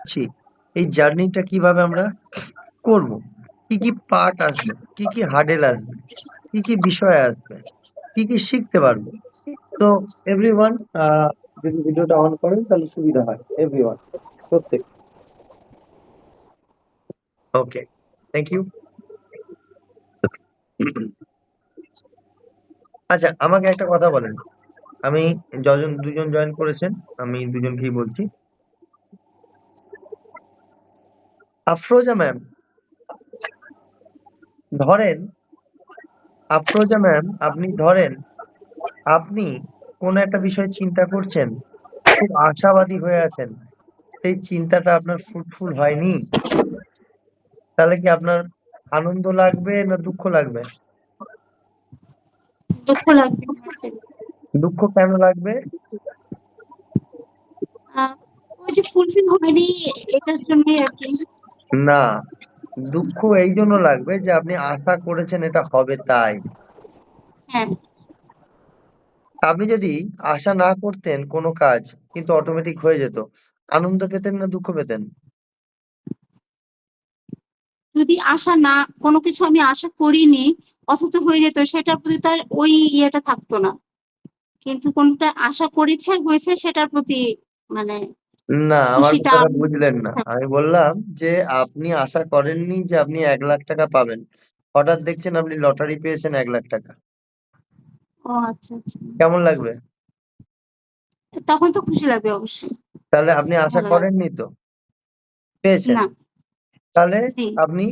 যাচ্ছি, এই জার্নিটা কিভাবে আমরা করব, কি কি পার্ট আসবে, কি কি হার্ডেল আসবে, কি কি বিষয় আসবে, কি কি শিখতে পারবো। তো এভরিওয়ান, যদি ভিডিওটা অন করেন তাহলে সুবিধা হয়। এভরিওয়ান, প্রত্যেক। ওকে, থ্যাংক ইউ। আচ্ছা, আমাকে একটা কথা বলেন। আমি দুজন জয়েন করেছেন, আমি দুজনকেই বলছি। আফরোজা ম্যাম, ধরেন আফরোজা ম্যাম, আপনি ধরেন আপনি কোন একটা বিষয় চিন্তা করছেন, খুব আশাবাদী হয়ে আছেন, সেই চিন্তাটা আপনার ফ্রুটফুল হয়নি, তাহলে কি আপনার আনন্দ লাগবে না দুঃখ লাগবে? দুঃখ লাগবে মাঝে। দুঃখ কেন লাগবে? ওই যে ফুলফিল হয়নি, এটার জন্যই আর কি। না, দুঃখ এই জন্য লাগবে যে আপনি আশা করেছেন এটা হবে তাই। হ্যাঁ, আপনি যদি আশা না করতেন কোনো কাজ, কিন্তু অটোমেটিক হয়ে যেত, আনন্দ পেতেন না দুঃখ পেতেন? যদি কোনো কিছু আমি আশা করিনি অথচ হয়ে যেত, সেটার প্রতি তার ওই ইয়েটা থাকতো না। কিন্তু কোনটা আশা করেছে আর হয়েছে সেটার প্রতি মানে না, আমার খুশিটা কথাটা বুঝলেন না। আমি বললাম যে আপনি আশা করেননি যে আপনি 1,00,000 টাকা পাবেন, হঠাৎ দেখছেন আপনি লটারি পেয়েছেন 1,00,000 টাকা, ও আচ্ছা আচ্ছা, কেমন লাগবে? তখন তো খুশি লাগবে অবশ্যই। তাহলে আপনি আশা ভালো লাগবে। করেননি তো, পেয়েছেন, না। তাহলে জি। আপনি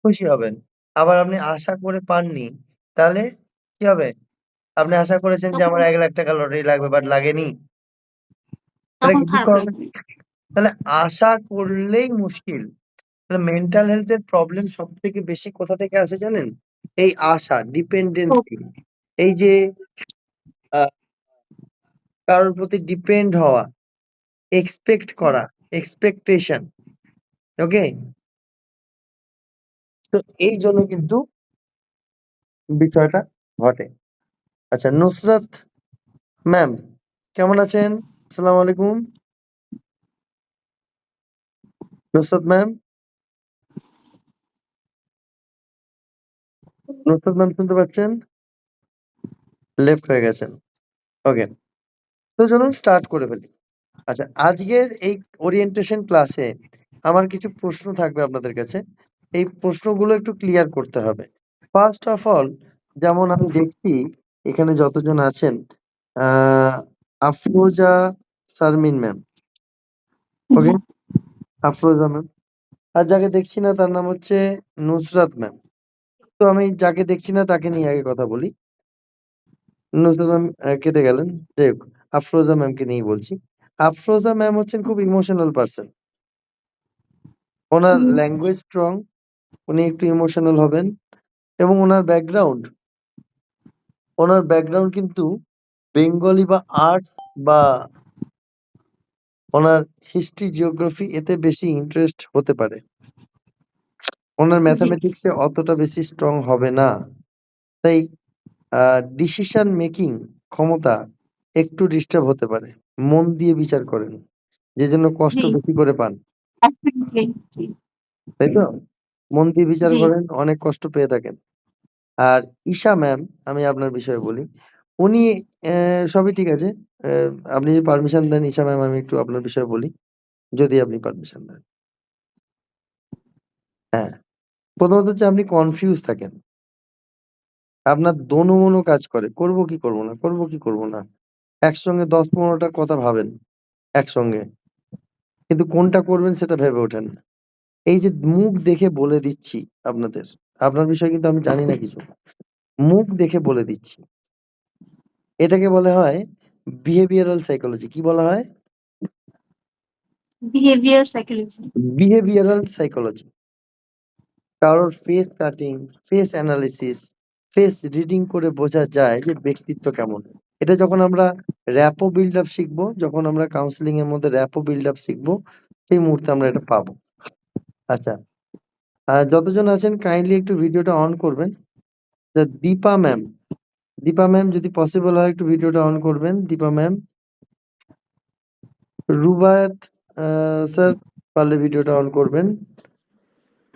খুশি হবেন। আবার আপনি আশা করে পাননি, তাহলে কি হবে? আপনি আশা করেছেন যে তখন আমার 1,00,000 টাকা লটারি লাগবে, বাট লাগেনি, তাহলে তখন কি দুঃখ খারাপ হবে? লাগবে। তাহলে আশা করলেই মুশকিল। তাহলে মেন্টাল হেলথের প্রবলেম সব থেকে বেশি কোথা থেকে আসে জানেন? এই আশা, ও, ডিপেন্ডেন্সি, এই যে আহ, কারোর প্রতি ডিপেন্ড হওয়া, এক্সপেক্ট করা, এক্সপেকটেশন। ওকে, তো এই জন্য কিন্তু বিষয়টা ঘটে। আচ্ছা, নুসরাত ম্যাম, কেমন আছেন? আসসালামু আলাইকুম। নুসরাত ম্যাম, নুসরাত ম্যাম শুনতে পাচ্ছেন? লেফট হয়ে গেছেন। ওকে, তো চলুন স্টার্ট করে ফেলি। আচ্ছা, আজকের এই ওরিয়েন্টেশন ক্লাসে আমার কিছু প্রশ্ন থাকবে আপনাদের কাছে। এই প্রশ্নগুলো একটু ক্লিয়ার করতে হবে। ফার্স্ট অফ অল, যেমন আমি দেখছি এখানে যতজন আছেন, আহ আফরোজা শারমিন ম্যাম, ওকে, জি। আফরোজা ম্যাম। আর যাকে দেখছি না তার নাম হচ্ছে নুসরাত ম্যাম। তো আমি যাকে দেখছি না তাকে নিয়ে আগে কথা বলি। নুসরাত ম্যাম কেটে গেলেন, যাই হোক, আফরোজা ম্যামকে নিয়েই বলছি। আফরোজা ম্যাম হচ্ছেন খুব ইমোশনাল পার্সন। ওনার হুম, ল্যাঙ্গুয়েজ স্ট্রং, উনি একটু ইমোশনাল হবেন, এবং ওনার ব্যাকগ্রাউন্ড কিন্তু বেঙ্গলি বা আর্টস, বা ওনার হিস্ট্রি, জিওগ্রাফি, এতে বেশি ইন্টারেস্ট হতে পারে। ওনার জি। ম্যাথামেটিক্সে অতটা বেশি স্ট্রং হবে না। তাই ডিসিশন মেকিং ক্ষমতা একটু ডিস্টার্ব হতে পারে। মন দিয়ে বিচার করেন, যে জন্য কষ্ট জি। বেশি করে পান। Definitely, জি। তাই তো? মন দিয়ে বিচার জি। করেন, অনেক কষ্ট পেয়ে থাকেন। আর ঈশা ম্যাম, আমি আপনার বিষয়ে বলি। উনি সবই ঠিক আছে। আপনি যদি পারমিশন দেন ঈশা ম্যাম, আমি একটু আপনার বিষয়ে বলি, যদি আপনি পারমিশন দেন। হ্যাঁ, প্রথমত হচ্ছে আপনি কনফিউজ থাকেন। আপনার দোনো-মোনো কাজ করে। করব কি করব না, করব কি করব না। একসঙ্গে ১০-১৫ টা কথা ভাবেন একসঙ্গে। কিন্তু কোনটা করবেন সেটা ভেবে ওঠেন না। এই যে মুখ দেখে বলে দিচ্ছি আপনাদের, আপনার বিষয়ে কিন্তু আমি জানি না কিছু। মুখ দেখে বলে দিচ্ছি। এটাকে বলা হয় বিহেভিয়ারাল সাইকোলজি। কি বলা হয়? Behaviour psychology. Behavioural psychology. কারোর face cutting, face analysis, face reading করে বোঝা যায় যে ব্যক্তিত্ব কেমন। এটা যখন আমরা র‍্যাপো বিল্ড আপ শিখবো, যখন আমরা কাউন্সেলিং এর মধ্যে র‍্যাপো বিল্ড আপ শিখবো, সেই মুহূর্তে আমরা এটা পাবো। আচ্ছা, যতজন আছেন কাইন্ডলি একটু ভিডিওটা অন করবেন। দীপা ম্যাম, দীপা ম্যাম যদি পসিবল হয় একটু ভিডিওটা অন করবেন। দীপা ম্যাম। রুবায়েত স্যার, পারলে ভিডিওটা অন করবেন।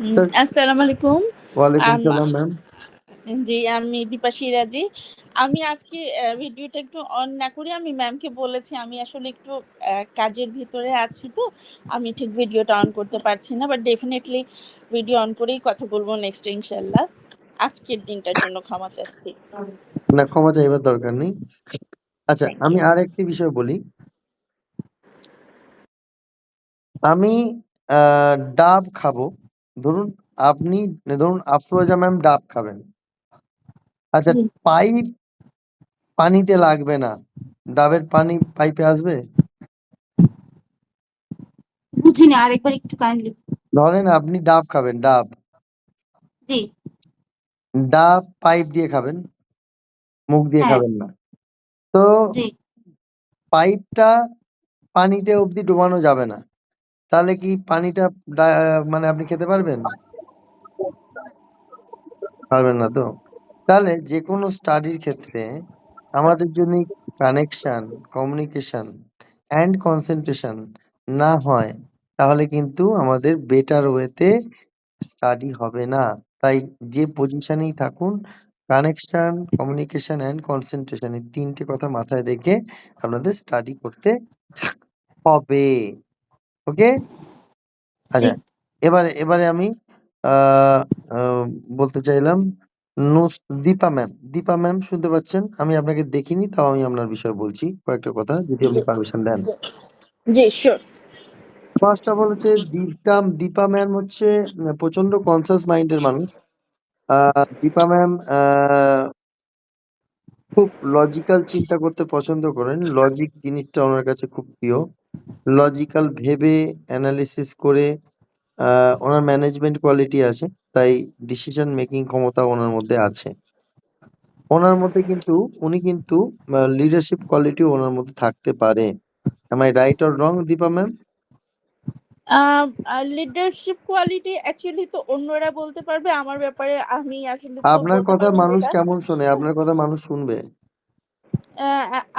স্যার আসসালামু আলাইকুম। ওয়ালাইকুম আম সালাম ম্যাম। জি, আমি দীপা সিরাজি। আমি আজকে ভিডিওটা একটু অন না করে আমি ম্যামকে বলেছি আমি আসলে একটু কাজের ভিতরে আছি, তো আমি ঠিক ভিডিওটা অন করতে পারছি না। বাট ডেফিনিটলি ভিডিও অন করেই কথা বলবো নেক্সট ইনশাআল্লাহ। আজকের দিনটার জন্য ক্ষমা চাচ্ছি। না, ক্ষমা চাইবার দরকার নেই। আচ্ছা, থ্যাংক আমি ইউ। আরেকটি বিষয় বলি। আমি ডাব খাবো। ধরুন ধরুন আফরোজা ম্যাম ডাব খাবেন। আচ্ছা, জি। পাইপ পানিতে লাগবে না, ডাবের পানি পাইপে আসবে? বুঝিনি, আরেকবার একটু কাইন্ডলি। ধরেন আপনি ডাব খাবেন, ডাব জি। ডাব পাইপ দিয়ে খাবেন, মুখ দিয়ে হ্যাঁ। খাবেন না। তো জি। পাইপটা পানিতে অবধি ডোবানো যাবে না। তাহলে কি পানিটা মানে আপনি খেতে পারবেন? পারবেন না তো? তাহলে যেকোনো স্টাডির ক্ষেত্রে আমাদের যদি কানেকশন, কমিউনিকেশন অ্যান্ড কনসেন্ট্রেশন না হয়, তাহলে কিন্তু আমাদের বেটার ওয়েতে স্টাডি হবে না। তাই যে পজিশনেই থাকুন, কানেকশন, কমিউনিকেশন অ্যান্ড কনসেন্ট্রেশন এই ৩ টে কথা মাথায় রেখে আপনাদের স্টাডি করতে হবে। ওকে? জি। আচ্ছা, এবারে আমি আ আ বলতে চাইলাম দীপা ম্যাম শুনতে পাচ্ছেন? আমি আপনাকে দেখিনি, তাও আমি আপনার বিষয়ে বলছি কয়েকটা কথা, যদি আপনি জি, পারমিশন দেন। জি, জি, শিওর। ফার্স্ট অফ অল হচ্ছে দীপা ম্যাম হচ্ছে প্রচন্ড কনসিয়াস মাইন্ডের মানুষ। আ দীপা ম্যাম খুব লজিক্যাল চিন্তা করতে পছন্দ করেন। লজিক জিনিসটা ওনার কাছে খুব প্রিয়। লজিক্যাল ভেবে এনালিসিস করে ওনার ম্যানেজমেন্ট কোয়ালিটি আছে। তাই ডিসিশন মেকিং ক্ষমতা ওনার মধ্যে আছে। ওনার মধ্যে কিন্তু উনি কিন্তু লিডারশিপ কোয়ালিটিও ওনার মধ্যে থাকতে পারে। Am I right or wrong Dipa ma'am? Leadership quality actually তো অন্যরা বলতে পারবে, আমার ব্যাপারে আমি আসলে তো আপনার বলতে কথা পারবো না মানুষ এটা। কেমন শোনে? আপনার কথা মানুষ শুনবে।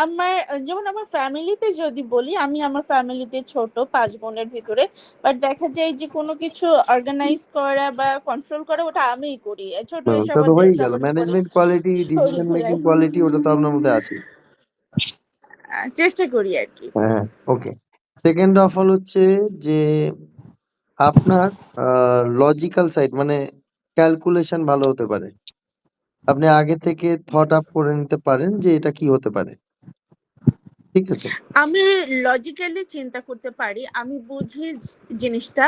আমার যেমন আমার ফ্যামিলিতে যদি বলি, আমি আমার ফ্যামিলিতে ছোট ৫ বোনের ভিতরে। বাট দেখা যায় যে কোনো কিছু অর্গানাইজ করা বা কন্ট্রোল করা ওটা আমিই করি। ছোট হয়ে তা তো সবার হয়েই গেল। সামনে করি, ম্যানেজমেন্ট কোয়ালিটি, করি ডিসিশন মেকিং ঘুরাই। কোয়ালিটি ওটা তো আপনার মধ্যে আছেই। চেষ্টা করি আর কি। হ্যাঁ, ওকে। সেকেন্ড অফ অল হচ্ছে যে আপনার লজিক্যাল সাইড মানে ক্যালকুলেশন ভালো হতে পারে। আপনি আগে থেকে থট আপ করে নিতে পারেন যে এটা কি হতে পারে। ঠিক আছে? আমি লজিক্যালি চিন্তা করতে পারি, আমি বুঝি জিনিসটা,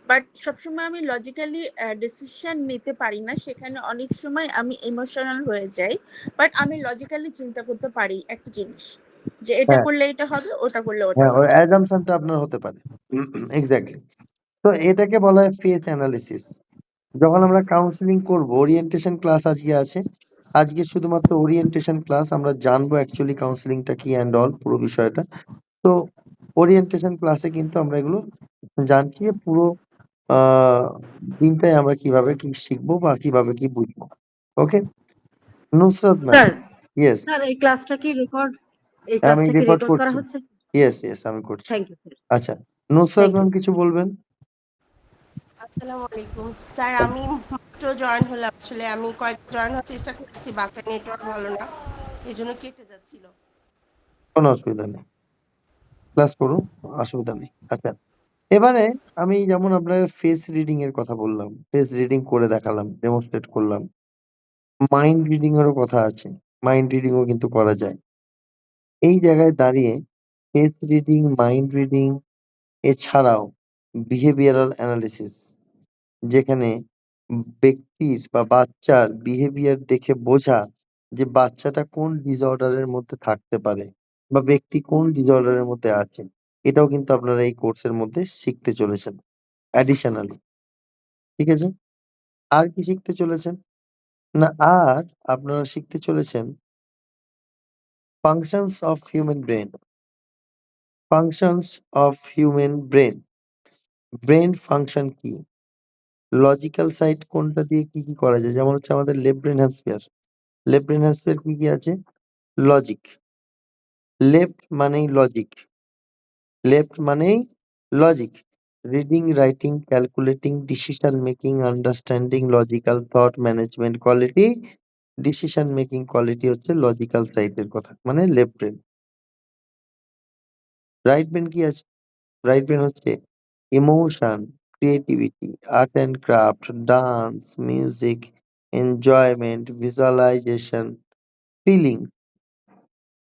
বাট সবসময় আমি লজিক্যালি ডিসিশন নিতে পারি না। সেখানে অনেক সময় আমি ইমোশনাল হয়ে যাই। বাট আমি লজিক্যালি চিন্তা করতে পারি একটা জিনিস, যে এটা হ্যাঁ, করলে এটা হবে, ওটা করলে ওটা হ্যাঁ, ওই হবে। অ্যাজাম্পশনটা আপনার হতে পারে। এক্সাক্টলি। তো এটাকে বলা হয় ফেথ অ্যানালিসিস। যখন আমরা কাউন্সেলিং করব, ওরিয়েন্টেশন ক্লাস আজকে আছে। আজকে শুধুমাত্র ওরিয়েন্টেশন ক্লাস, আমরা জানবো অ্যাকচুয়ালি কাউন্সেলিংটা কি অ্যান্ড অল পুরো বিষয়টা। তো ওরিয়েন্টেশন ক্লাসে কিন্তু আমরা এগুলো জানছি যে পুরো আ দিনটাই আমরা কিভাবে কি শিখবো বা কিভাবে কি বুঝবো। Okay? Nusrat ma'am. Sir, yes, sir এই ক্লাসটা কি রেকর্ড আমি রেকর্ড করা করছি। হচ্ছে? ইয়েস, আমি করছি। Thank you sir. আচ্ছা, নুসরাত থ্যাংক ইউ। ম্যাম কিছু বলবেন? আসসালামু আলাইকুম স্যার, আমি মাত্র জয়েন হলাম। আসলে আমি জয়েন হওয়ার চেষ্টা করছি, বাসায় নেটওয়ার্ক ভালো না, এই জন্য কেটে যাচ্ছিল। কোনো অসুবিধা নেই। ক্লাস করুন, অসুবিধা নেই। আচ্ছা, এবারে আমি যেমন আপনাকে ফেস রিডিং এর কথা বললাম, ফেস রিডিং করে দেখালাম, ডেমনস্ট্রেট করলাম। মাইন্ড রিডিং এরও কথা আছে। মাইন্ড রিডিং ও কিন্তু করা যায়। এই জায়গায় দাঁড়িয়ে ফেস রিডিং, মাইন্ড রিডিং এছাড়াও বিহেভিয়ারাল অ্যানালিসিস, যেখানে ব্যক্তির বা বাচ্চার বিহেভিয়ার দেখে বোঝা যে বাচ্চাটা কোন ডিসঅর্ডার এর মধ্যে থাকতে পারে বা ব্যক্তি কোন ডিসঅর্ডার এর মধ্যে আছে। এটাও কিন্তু আপনারা এই কোর্সের মধ্যে শিখতে চলেছেন অ্যাডিশনালি। ঠিক আছে? আর কি শিখতে চলেছেন? না, আর আপনারা শিখতে চলেছেন functions of human brain. Functions of human brain. Brain function কি? লজিক্যাল সাইড কোনটা দিয়ে কি, কি করা যায়? যেমন হচ্ছে আমাদের left brain hemisphere. Left brain hemisphere কি, কি আছে? লজিক। লেফট মানেই লজিক। লেফট মানেই logic. Reading, writing, calculating, decision making, understanding, logical thought, management quality. Decision making quality হচ্ছে লজিক্যাল সাইডের কথা, মানে লেফট ব্রেন। রাইট ব্রেন কি আছে? রাইট ব্রেন হচ্ছে emotion, creativity, art and craft, dance, music, enjoyment, visualisation, feeling,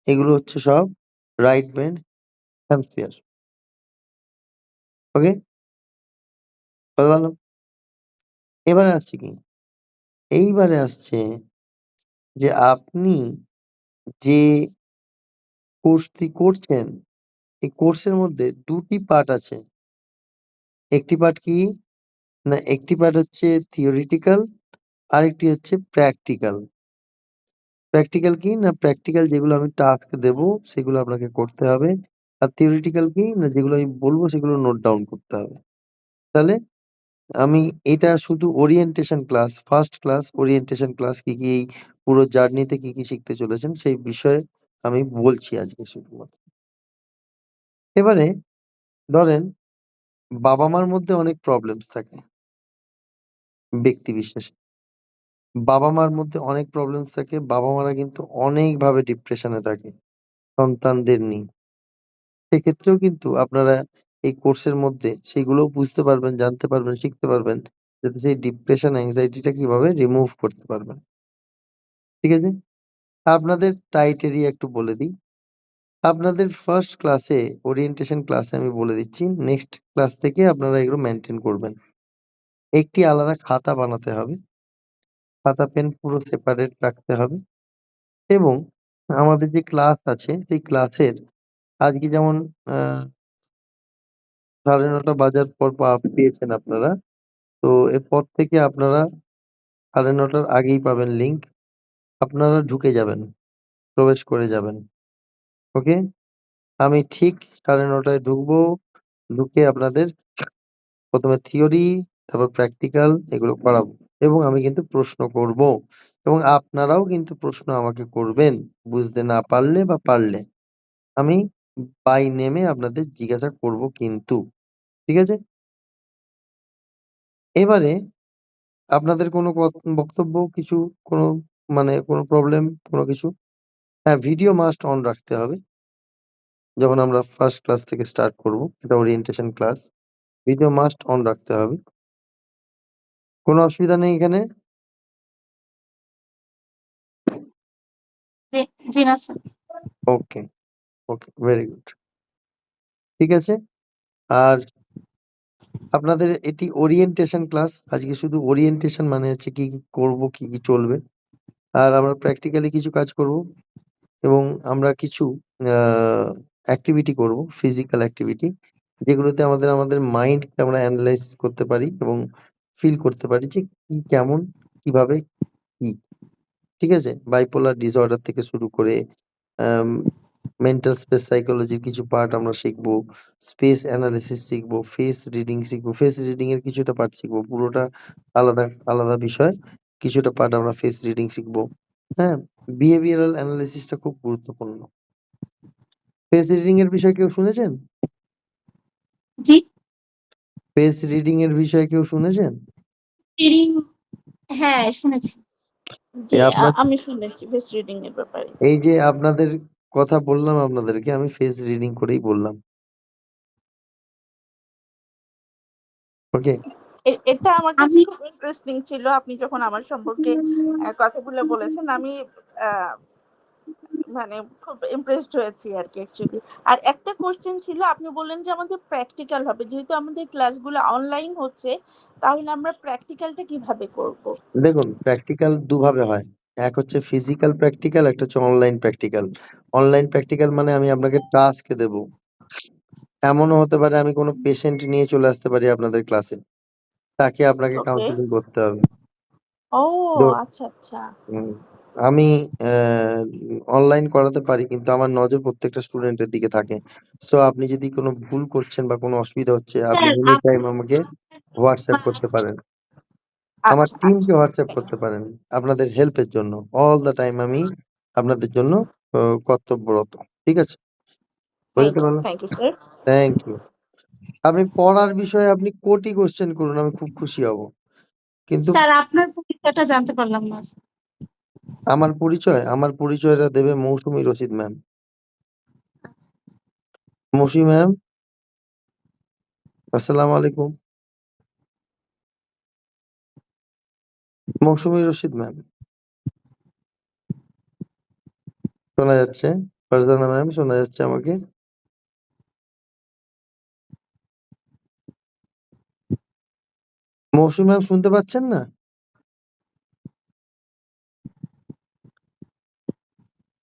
এগুলো হচ্ছে সব রাইট ব্রেন হেমিস্ফিয়ার। ওকে, কথা বললাম। এবারে আসছে কি? এইবারে আসছে যে আপনি যে কোর্সটি করছেন, এই কোর্সের মধ্যে দুটি পার্ট আছে। একটি পার্ট কি না, একটি পার্ট হচ্ছে থিওরিটিক্যাল, আরেকটি হচ্ছে প্র্যাকটিক্যাল। প্র্যাকটিক্যাল কি না, প্র্যাকটিক্যাল যেগুলো আমি টাস্ক দেব সেগুলো আপনাকে করতে হবে। আর থিওরিটিক্যাল কি না, যেগুলো আমি বলবো সেগুলো নোট ডাউন করতে হবে। তাহলে আমি এটা শুধু orientation class, first class orientation class, কি কি এই পুরো জার্নিতে কি কি শিখতে চলেছেন সেই বিষয়ে আমি বলছি আজকে শুধুমাত্র। এবারে ধরেন বাবা মার মধ্যে অনেক প্রবলেমস থাকে ব্যক্তি বিশেষে। বাবা মার মধ্যে অনেক প্রবলেমস থাকে, বাবা মারা কিন্তু অনেকভাবে ডিপ্রেশনে থাকে সন্তানদের নিয়ে। সেক্ষেত্রেও কিন্তু আপনারা এই কোর্সের মধ্যে সেগুলোও বুঝতে পারবেন, জানতে পারবেন, শিখতে পারবেন, যাতে সেই ডিপ্রেশন, অ্যাংজাইটিটা কিভাবে রিমুভ করতে পারবেন। ঠিক আছে? আপনাদের ক্রাইটেরিয়া একটু বলে দিই। আপনাদের ফার্স্ট ক্লাসে, ওরিয়েন্টেশন ক্লাসে আমি বলে দিচ্ছি, নেক্সট ক্লাস থেকে আপনারা এগুলো মেইনটেইন করবেন। একটি আলাদা খাতা বানাতে হবে। খাতা পেন পুরো সেপারেট রাখতে হবে এবং আমাদের যে ক্লাস আছে সেই ক্লাসের আজকে যেমন আ 9:30 বাজার পর পেয়েছেন আপনারা। তো এরপর থেকে আপনারা 9:30 আগেই পাবেন লিংক। আপনারা ঢুকে যাবেন, প্রবেশ করে যাবেন। ওকে? আমি ঠিক 9:30 ঢুকবো। ঢুকে আপনাদের ১ম এ থিওরি, তারপর প্র্যাকটিক্যাল এগুলো করাবো এবং আমি কিন্তু প্রশ্ন করব এবং আপনারাও কিন্তু প্রশ্ন আমাকে করবেন। বুঝতে না পারলে বা পারলে আমি বাই নেমে আপনাদের জিজ্ঞাসা করব কিন্তু। ঠিক আছে? এবারে আপনাদের কোনো বক্তব্য, কিছু, কোনো মানে কোনো প্রবলেম, কোনো কিছু? হ্যাঁ, ভিডিও মাস্ট অন রাখতে হবে। যখন আমরা ফার্স্ট ক্লাস থেকে স্টার্ট করব, এটা orientation class. Video must on রাখতে হবে। কোনো অসুবিধা নেই এখানে? জি, জি না স্যার। ওকে, ওকে, ভেরি গুড। ঠিক আছে? আর আপনাদের এটি ওরিয়েন্টেশন ক্লাস। আজকে শুধু ওরিয়েন্টেশন মানে হচ্ছে কি, কি করব, কি, কি চলবে। আর আমরা প্র্যাকটিক্যালি কিছু কাজ করব এবং আমরা কিছু আ অ্যাক্টিভিটি করব, ফিজিক্যাল অ্যাক্টিভিটি। যেগুলোতে আমাদের মাইন্ডকে আমরা এনালাইজ করতে পারি এবং ফিল করতে পারি যে কি, কেমন, কিভাবে, কি। ঠিক আছে? বাইপোলার ডিসঅর্ডার থেকে শুরু করে আম মেন্টাল স্পেস সাইকোলজির কিছু পার্ট আমরা শিখবো। স্পেস অ্যানালিসিস শিখবো, ফেস রিডিং শিখবো। ফেস রিডিং এর কিছুটা পার্ট শিখবো। পুরোটা আলাদা, আলাদা বিষয়। কিছুটা পার্ট আমরা ফেস রিডিং শিখবো। হ্যাঁ? বিহেভিয়ারাল অ্যানালিসিসটা খুব গুরুত্বপূর্ণ। ফেস রিডিং এর বিষয়ে কেউ শুনেছেন? জি, ফেস রিডিং এর বিষয়ে কেউ শুনেছেন? রিডিং, হ্যাঁ শুনেছি। জি আপনার আমি শুনেছি ফেস রিডিং এর ব্যাপারে। এই যে আপনাদের কথা বললাম আপনাদেরকে, আমি ফেস রিডিং করেই বললাম। ওকে? এটা আমার কাছে আমি খুব ইন্টারেস্টিং ছিল। আপনি যখন আমার সম্পর্কে কথাগুলো বলেছেন, আমি আহ, মানে খুব ইমপ্রেসড হয়েছি আর কি অ্যাকচুয়ালি। আর একটা কোশ্চেন ছিল, আপনি বললেন যে আমাদের প্র্যাকটিক্যাল হবে, যেহেতু আমাদের ক্লাসগুলো অনলাইন হচ্ছে, তাহলে আমরা প্র্যাকটিক্যালটা কিভাবে করব? দেখুন, প্র্যাকটিক্যাল দুভাবে হয়। এক হচ্ছে ফিজিক্যাল প্র্যাকটিক্যাল, একটা হচ্ছে অনলাইন প্র্যাকটিক্যাল। অনলাইন প্র্যাকটিক্যাল মানে আমি আপনাকে টাস্ক দেব। এমনও হতে পারে আমি কোনো পেশেন্ট নিয়ে চলে আসতে পারি আপনাদের ক্লাসে। তাকে আপনাকে ওকে। কাউন্সেলিং করতে হবে। ও তো আচ্ছা আচ্ছা। হুম, আমি অনলাইন করাতে পারি কিন্তু আমার নজর প্রত্যেকটা স্টুডেন্টের দিকে থাকে। সো আপনি যদি কোনো ভুল করছেন বা কোনো অসুবিধা হচ্ছে, আপনি স্যার এনি টাইম আমাকে হোয়াটসঅ্যাপ করতে পারেন। আমার আচ্ছা টিমকে আচ্ছা। হোয়াটসঅ্যাপ করতে পারেন আপনাদের হেল্পের জন্য। অল দ্যা টাইম আমি আপনাদের জন্য কর্তব্যরত। ঠিক আছে? বোঝাতে পারলাম? Thank you sir. Thank you. আপনি পড়ার বিষয়ে আপনি কোটি কোয়েশ্চেন করুন, আমি খুব খুশি হব। কিন্তু স্যার আপনার পরিচয়টা জানতে পারলাম না। আমার পরিচয়টা দেবে মৌসুমী রশিদ ম্যাম। মৌসুমী ম্যাম, আসসালামু আলাইকুম। মৌসুমী রশিদ ম্যাম শোনা যাচ্ছে? ফারজানা ম্যাম শোনা যাচ্ছে আমাকে? মৌসুমী ম্যাম শুনতে পাচ্ছেন না?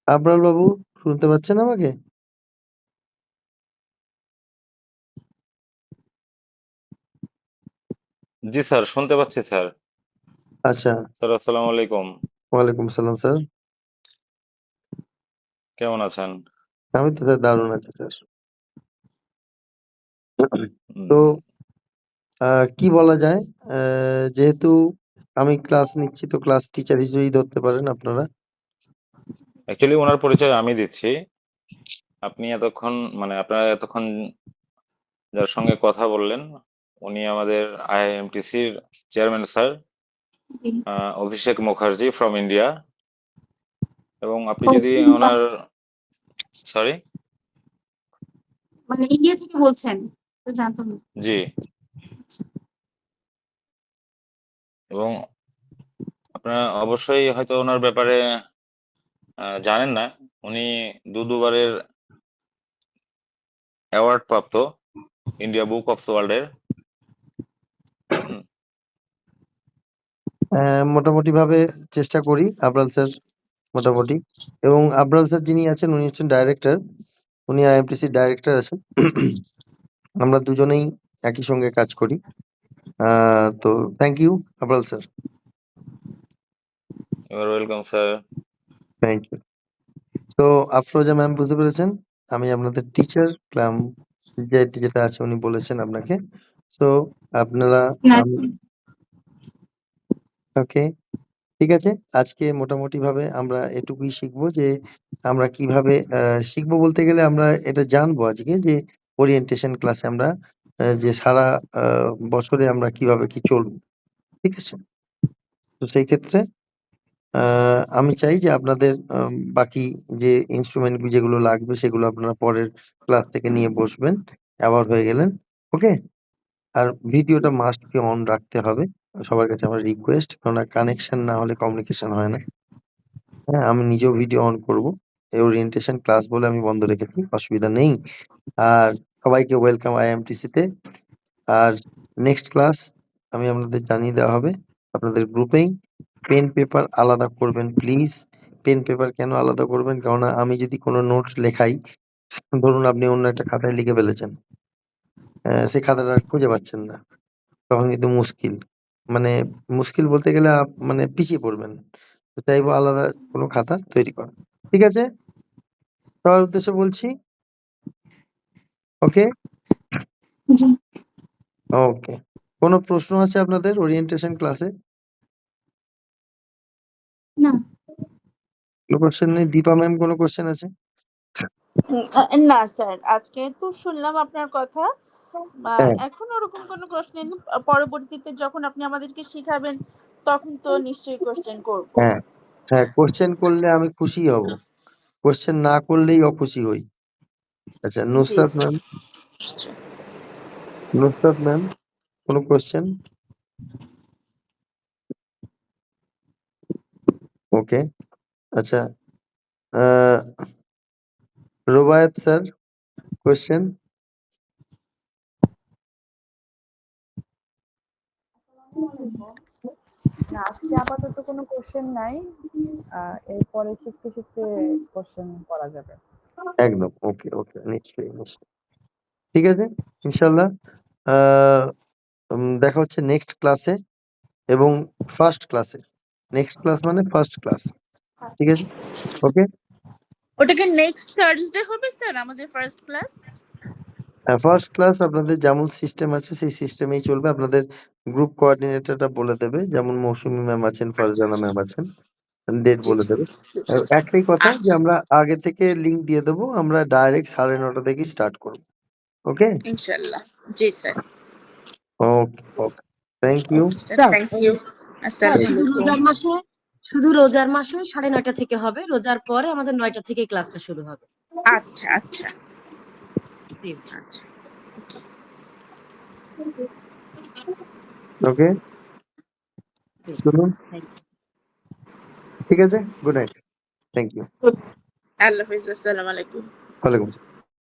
আবরার বাবু শুনতে পাচ্ছেন আমাকে? জি স্যার, শুনতে পাচ্ছি স্যার। আচ্ছা, স্যার আসসালামু আলাইকুম। ওয়ালাইকুম সালাম স্যার। কেমন আছেন? আমি তো স্যার দারুণ আছি স্যার। তো উম, কি বলা যায়? যেহেতু আমি ক্লাস নিচ্ছি তো ক্লাস টিচার হিসেবেই ধরতে পারেন আপনারা। অ্যাকচুয়ালি ওনার পরিচয় আমি দিচ্ছি। আপনারা এতক্ষণ যার সঙ্গে কথা বললেন, উনি আমাদের আইআইএমটিসির চেয়ারম্যান স্যার, জি। Abhishek Mukherjee from India. এবং আপনি ও, যদি ওনার সরি মানে ইন্ডিয়া থেকে বলছেন? তো জানতাম না। জি, এবং আপনারা অবশ্যই হয়তো ওনার ব্যাপারে জানেন না। উনি দুবারের অ্যাওয়ার্ড প্রাপ্ত ইন্ডিয়া বুক অফ ওয়ার্ল্ডের। মোটামুটি ভাবে চেষ্টা করি আবরাল স্যার, মোটামুটি। এবং আবরাল স্যার যিনি আছেন উনি হচ্ছেন ডাইরেক্টর, উনি আইএমটিসির ডাইরেক্টর আছেন। আমরা দুজনেই একই সঙ্গে কাজ করি। তো thank you Abral sir, you are welcome sir. Thank you. তো আফরোজা ম্যাম বুঝতে পেরেছেন আমি আপনাদের টিচার, যেটা আছে উনি বলেছেন আপনাকে। তো আপনারা না, ওকে, ঠিক আছে। আজকে মোটামুটি ভাবে আমরা এটুকুই শিখবো যে আমরা কিভাবে শিখবো বলতে গেলে আমরা এটা জানবো আজকে যে ওরিয়েন্টেশন ক্লাসে আমরা যে সারা বছরে আমরা কিভাবে কি চলবো, ঠিক আছে? তো সেই ক্ষেত্রে আমি চাই যে আপনাদের বাকি যে ইনস্ট্রুমেন্ট যেগুলো লাগবে সেগুলো আপনারা পরের ক্লাস থেকে নিয়ে বসবেন, আবার হয়ে গেলেন। ওকে? আর ভিডিওটা মাস্ট বি অন রাখতে হবে। সবার কাছে আমার রিকোয়েস্ট, কেননা কানেকশন না হলে কমিউনিকেশন হয় না। হ্যাঁ, আমি নিজেও ভিডিও অন করবো। এই ওরিয়েন্টেশন ক্লাস বলে আমি বন্ধ রেখেছি, অসুবিধা নেই। আর সবাইকে ওয়েলকাম আইএমটিসি তে। আর নেক্সট ক্লাস আমি আপনাদের জানিয়ে দেওয়া হবে আপনাদের গ্রুপেই। পেন পেপার আলাদা করবেন প্লিজ। পেন পেপার কেন আলাদা করবেন? কেননা আমি যদি কোনো নোট লেখাই, ধরুন আপনি অন্য একটা খাতায় লিখে ফেলেছেন, সেই খাতাটা আর খুঁজে পাচ্ছেন না, তখন কিন্তু মুশকিল। মানে মুশকিল বলতে গেলে মানে পিছিয়ে পড়বেন। তো চাইবো আলাদা কোনো খাতা তৈরি করা। ঠিক আছে? সবার উদ্দেশ্যে বলছি। ওকে? জি, ওকে। কোনো প্রশ্ন আছে আপনাদের ওরিয়েন্টেশন ক্লাসে? না, কোনো কোয়েশ্চেন নেই? দীপা ম্যাম কোনো কোয়েশ্চেন আছে? না স্যার, আজকে তো শুনলাম আপনার কথা। হ্যাঁ, এখন ওরকম কোনো প্রশ্ন নেই। পরবর্তীতে যখন আপনি আমাদেরকে শিখাবেন তখন তো নিশ্চয়ই কোশ্চেন করব। হ্যাঁ, হ্যাঁ, কোয়েশ্চেন করলে আমি খুশি হব। কোয়েশ্চেন না করলেই অখুশি হই। আচ্ছা, জি নুসরাত জি ম্যাম, নিশ্চয়ই। নুসরাত ম্যাম কোনো কোয়েশ্চেন? ওকে, আচ্ছা। আহ রুবায়েত স্যার কোয়েশ্চেন? না, আজকে আপাতত কোনো কোশ্চেন নাই। এরপরে শিখতে শিখতে কোশ্চেন করা যাবে। একদম ওকে, ওকে, নিশ্চয়ই নিশ্চয়ই। ঠিক আছে, ইনশাল্লাহ। আহ দেখা হচ্ছে নেক্সট ক্লাসে এবং ফার্স্ট ক্লাসে। নেক্সট ক্লাস মানে ফার্স্ট ক্লাস, ঠিক আছে? ওকে। ওটাকে নেক্সট থার্সডে হবে স্যার আমাদের ফার্স্ট ক্লাস? ফার্স্ট ক্লাস আপনাদের যেমন সিস্টেম আছে সেই সিস্টেমেই চলবে। আপনাদের গ্রুপ কোঅর্ডিনেটরটা বলে দেবে, যেমন মৌসুমী ম্যাম আছেন, ফারজানা ম্যাম আছেন, ডেট জি বলে জি দেবে। একটাই কথা যে আচ্ছা, আমরা আগে থেকে লিংক দিয়ে দেবো, আমরা ডাইরেক্ট 9:30 থেকেই স্টার্ট করবো। ওকে? ইনশাল্লাহ। জি sir. Okay, okay. Thank you. Okay sir, sir thank you. Sir আসসালামু আলাইকুম। শুধু রোজার মাসে 9:30 থেকে হবে, রোজার পরে আমাদের 9টা থেকে ক্লাসটা শুরু হবে। আচ্ছা আচ্ছা জি আচ্ছা। ওকে, জি শুনুন। Thank you. ঠিক আছে? Good night. Thank you. আল্লাহ হাফেজ, আসসালামু আলাইকুম। ওয়ালাইকুম আসসালাম।